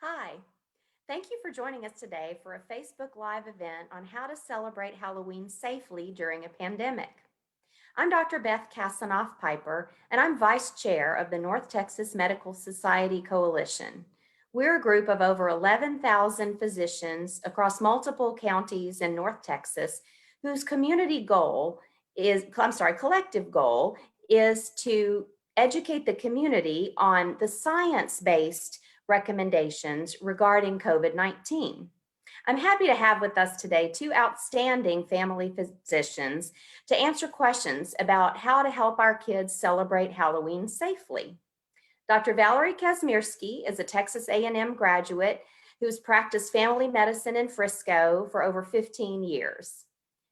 Hi, thank you for joining us today for a Facebook Live event on how to celebrate Halloween safely during a pandemic. I'm Dr. Beth Kasanoff Piper, and I'm Vice Chair of the North Texas Medical Society Coalition. We're a group of over 11,000 physicians across multiple counties in North Texas whose collective goal is to educate the community on the science-based recommendations regarding COVID-19. I'm happy to have with us today two outstanding family physicians to answer questions about how to help our kids celebrate Halloween safely. Dr. Valerie Kazmierski is a Texas A&M graduate who's practiced family medicine in Frisco for over 15 years.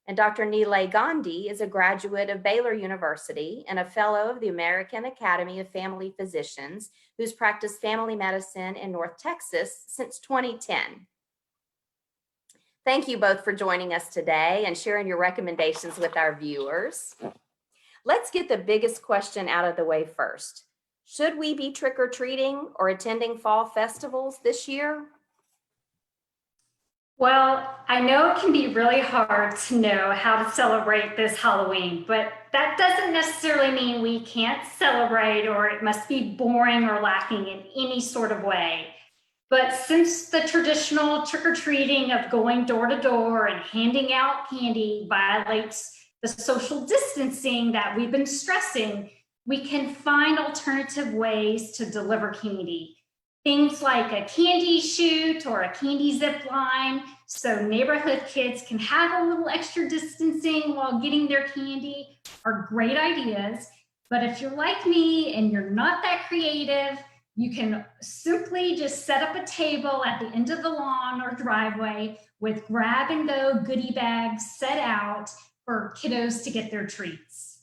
And Dr. Nilay Gandhi is a graduate of Baylor University and a fellow of the American Academy of Family Physicians who's practiced family medicine in North Texas since 2010. Thank you both for joining us today and sharing your recommendations with our viewers. Let's get the biggest question out of the way first. Should we be trick-or-treating or attending fall festivals this year? Well, I know it can be really hard to know how to celebrate this Halloween, but that doesn't necessarily mean we can't celebrate or it must be boring or lacking in any sort of way. But since the traditional trick-or-treating of going door to door and handing out candy violates the social distancing that we've been stressing, we can find alternative ways to deliver candy. Things like a candy chute or a candy zip line, so neighborhood kids can have a little extra distancing while getting their candy, are great ideas. But if you're like me and you're not that creative, you can simply just set up a table at the end of the lawn or driveway with grab and go goodie bags set out for kiddos to get their treats.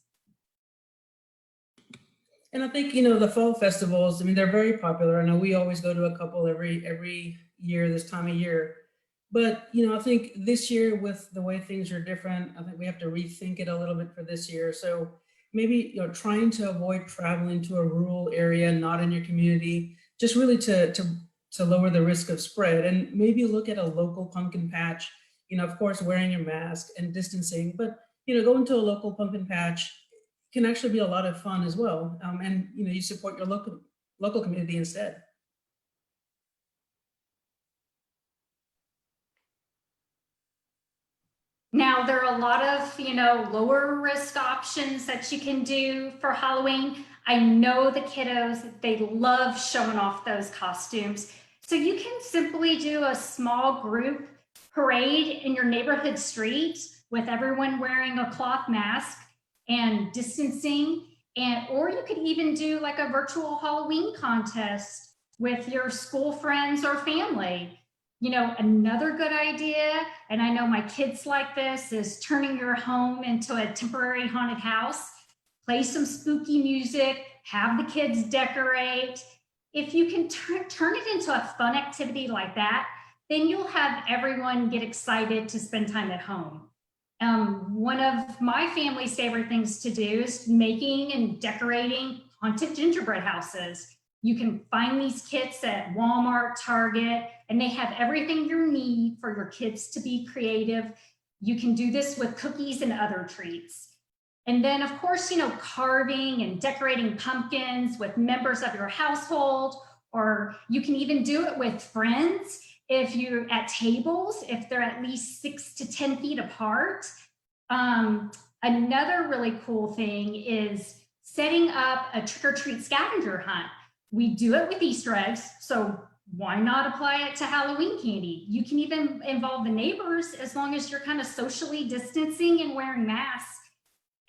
And I think, the fall festivals, they're very popular. I know we always go to a couple every year, this time of year. But, I think this year with the way things are different, I think we have to rethink it a little bit for this year. So maybe, trying to avoid traveling to a rural area, not in your community, just really to lower the risk of spread, and maybe look at a local pumpkin patch, of course, wearing your mask and distancing, but, going to a local pumpkin patch can actually be a lot of fun as well. And you support your local community instead. Now, there are a lot of, lower risk options that you can do for Halloween. I know the kiddos, they love showing off those costumes. So you can simply do a small group parade in your neighborhood street with everyone wearing a cloth mask and distancing. Or you could even do like a virtual Halloween contest with your school friends or family. Another good idea, and I know my kids like this, is turning your home into a temporary haunted house. Play some spooky music, have the kids decorate. If you can turn it into a fun activity like that, then you'll have everyone get excited to spend time at home. One of my family's favorite things to do is making and decorating haunted gingerbread houses. You can find these kits at Walmart, Target, and they have everything you need for your kids to be creative. You can do this with cookies and other treats. And then, of course, carving and decorating pumpkins with members of your household, or you can even do it with friends if you're at tables, if they're at least 6 to 10 feet apart. Another really cool thing is setting up a trick-or-treat scavenger hunt. We do it with Easter eggs, so why not apply it to Halloween candy? You can even involve the neighbors as long as you're kind of socially distancing and wearing masks.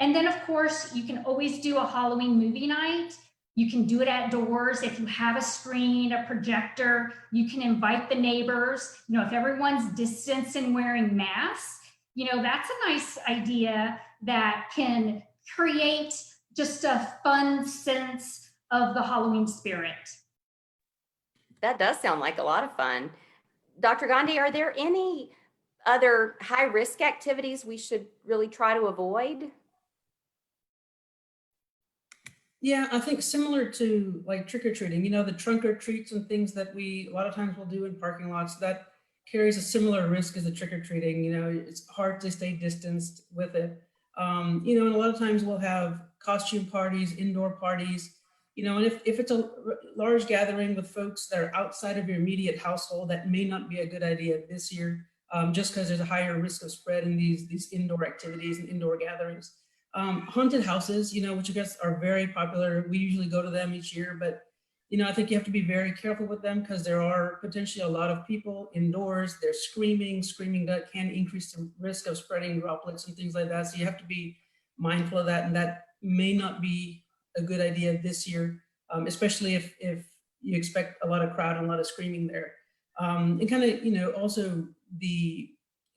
And then, of course, you can always do a Halloween movie night. You can do it outdoors. If you have a screen, a projector, you can invite the neighbors. If everyone's distanced and wearing masks, that's a nice idea that can create just a fun sense of the Halloween spirit. That does sound like a lot of fun. Dr. Gandhi, are there any other high-risk activities we should really try to avoid? Yeah, I think similar to like trick or treating, the trunk or treats and things that we a lot of times will do in parking lots, that carries a similar risk as the trick or treating. It's hard to stay distanced with it. And a lot of times we'll have costume parties, indoor parties, and if it's a large gathering with folks that are outside of your immediate household, that may not be a good idea this year, just because there's a higher risk of spread in these indoor activities and indoor gatherings. Haunted houses, which I guess are very popular. We usually go to them each year, but I think you have to be very careful with them because there are potentially a lot of people indoors. They're screaming that can increase the risk of spreading droplets and things like that. So you have to be mindful of that, and that may not be a good idea this year, especially if you expect a lot of crowd and a lot of screaming there. And kind of, also the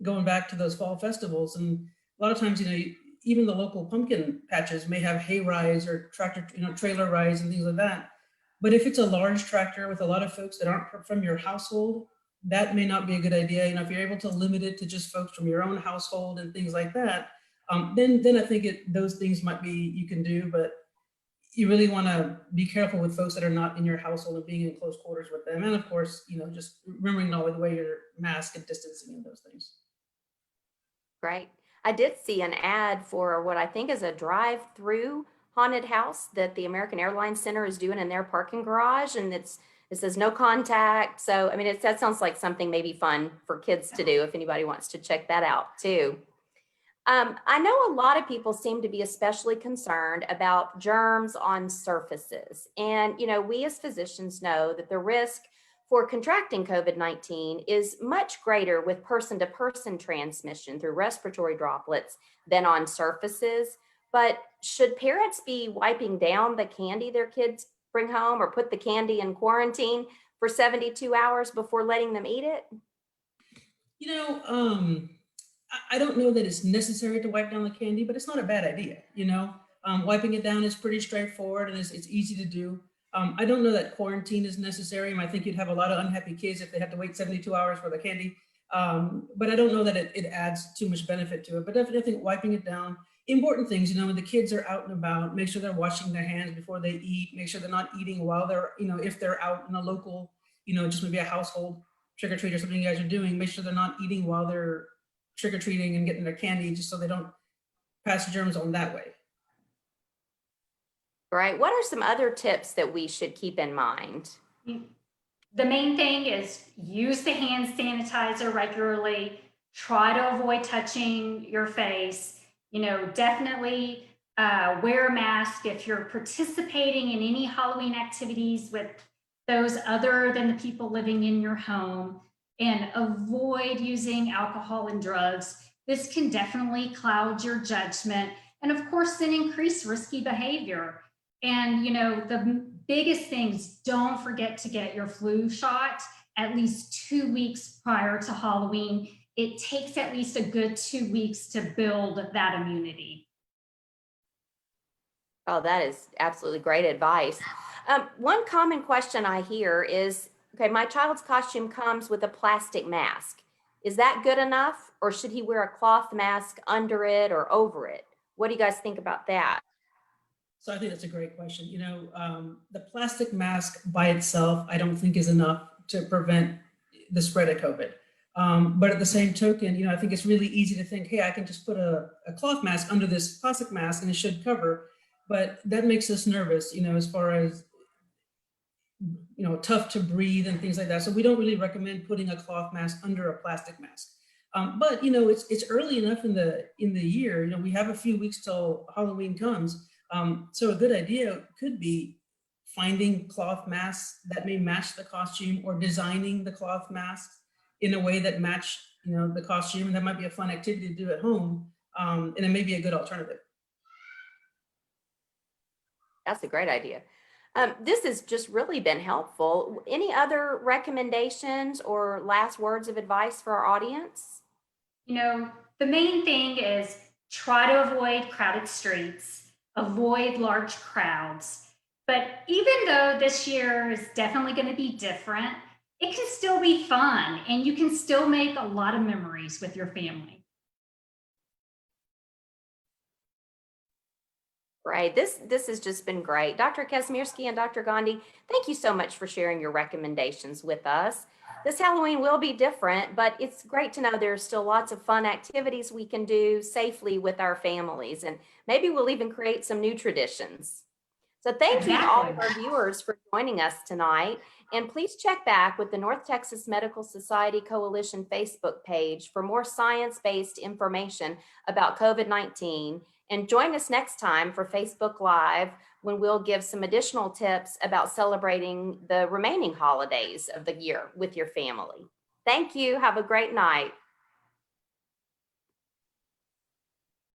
going back to those fall festivals, and a lot of times, even the local pumpkin patches may have hay rides or tractor, trailer rides and things like that. But if it's a large tractor with a lot of folks that aren't from your household, that may not be a good idea. If you're able to limit it to just folks from your own household and things like that, then I think those things might be you can do. But you really want to be careful with folks that are not in your household and being in close quarters with them. And of course, just remembering always the way your mask and distancing and those things. Right. I did see an ad for what I think is a drive-through haunted house that the American Airlines Center is doing in their parking garage, and it says no contact. So, I mean, that sounds like something maybe fun for kids to do if anybody wants to check that out too. I know a lot of people seem to be especially concerned about germs on surfaces. And, we as physicians know that the risk for contracting COVID-19 is much greater with person-to-person transmission through respiratory droplets than on surfaces. But should parents be wiping down the candy their kids bring home or put the candy in quarantine for 72 hours before letting them eat it? I don't know that it's necessary to wipe down the candy, but it's not a bad idea. Wiping it down is pretty straightforward and it's easy to do. I don't know that quarantine is necessary. I think you'd have a lot of unhappy kids if they had to wait 72 hours for the candy. But I don't know that it adds too much benefit to it. But definitely, I think wiping it down, important things, when the kids are out and about, make sure they're washing their hands before they eat, make sure they're not eating while they're, if they're out in a local, just maybe a household trick or treat or something you guys are doing, make sure they're not eating while they're trick or treating and getting their candy, just so they don't pass germs on that way. Right. What are some other tips that we should keep in mind? The main thing is use the hand sanitizer regularly. Try to avoid touching your face. Definitely wear a mask if you're participating in any Halloween activities with those other than the people living in your home, and avoid using alcohol and drugs. This can definitely cloud your judgment and, of course, then increase risky behavior. And, the biggest things, don't forget to get your flu shot at least 2 weeks prior to Halloween. It takes at least a good 2 weeks to build that immunity. Oh, that is absolutely great advice. One common question I hear is, okay, my child's costume comes with a plastic mask. Is that good enough, or should he wear a cloth mask under it or over it? What do you guys think about that? So I think that's a great question. The plastic mask by itself, I don't think is enough to prevent the spread of COVID. But at the same token, I think it's really easy to think, hey, I can just put a cloth mask under this plastic mask and it should cover. But that makes us nervous, as far as, tough to breathe and things like that. So we don't really recommend putting a cloth mask under a plastic mask. But it's early enough in the year. We have a few weeks till Halloween comes. So a good idea could be finding cloth masks that may match the costume, or designing the cloth masks in a way that match, the costume. And that might be a fun activity to do at home. And it may be a good alternative. That's a great idea. This has just really been helpful. Any other recommendations or last words of advice for our audience? The main thing is try to avoid crowded streets, avoid large crowds. But even though this year is definitely going to be different, it can still be fun and you can still make a lot of memories with your family. Great. This has just been great. Dr. Kazmierski and Dr. Gandhi, thank you so much for sharing your recommendations with us. This Halloween will be different, but it's great to know there's still lots of fun activities we can do safely with our families, and maybe we'll even create some new traditions. So thank you to all of Exactly. our viewers for joining us tonight. And please check back with the North Texas Medical Society Coalition Facebook page for more science-based information about COVID-19. And join us next time for Facebook Live when we'll give some additional tips about celebrating the remaining holidays of the year with your family. Thank you. Have a great night.